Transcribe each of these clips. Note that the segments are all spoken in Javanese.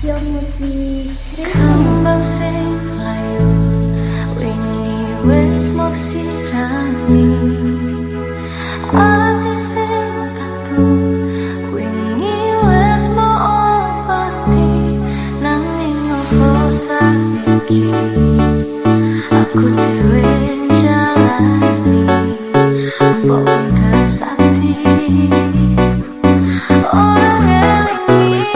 Yo musik kembang sing layu wingi wis mok sirami ati sing katon wingi wis mok obati nanging opo saiki aku dhewe jalani mbok kesati orang elingi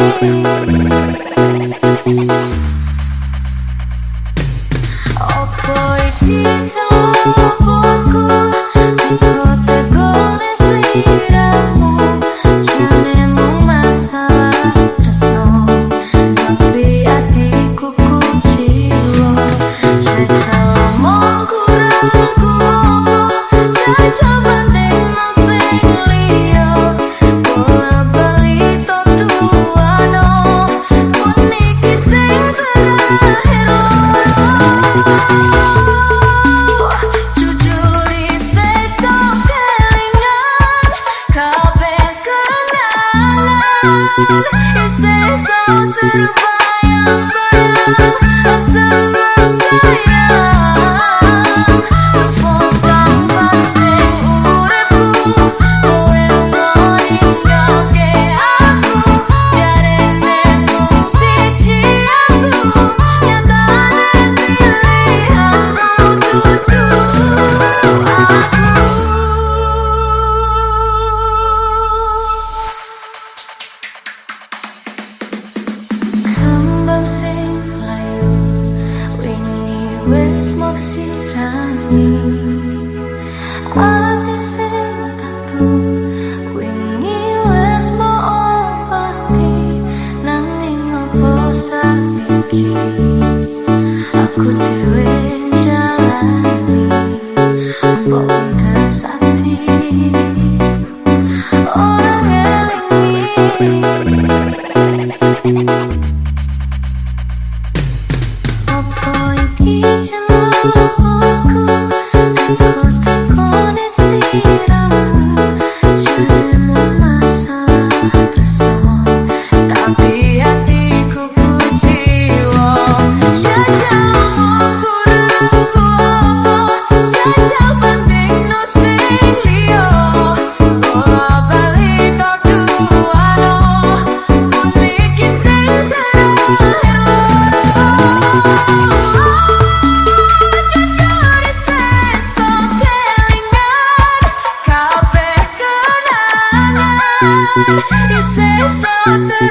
opo iki celopoku teko-teko sliramu jane mung masalah tresno tapi atiku kuciwa jajal mung kurangku jajal banding no sing liya bola bali to duano puniki sing terakhir jujur isi sok kelingan kabeh kenangan isi sok terbayang-bayang sama sayang pontang banding uripku kowe lunga ninggalke aku jarene mung siji aku nyatane pilihanmu dudu aku kembang sing layu wingi wis mok sirami ati sing katon wingi wis mok obati nanging opo saiki aku dhewe jalani mbok kesati orang elingi opo iki celopoku teko-teko sliramu jane mung masalah tresno tapi hatiku kuciwa jajal mung kurangku opo jajal banding no sing liya bola bali to duano puniki sing terakhir jujur isi sok kelingan kabeh kenangan isi sok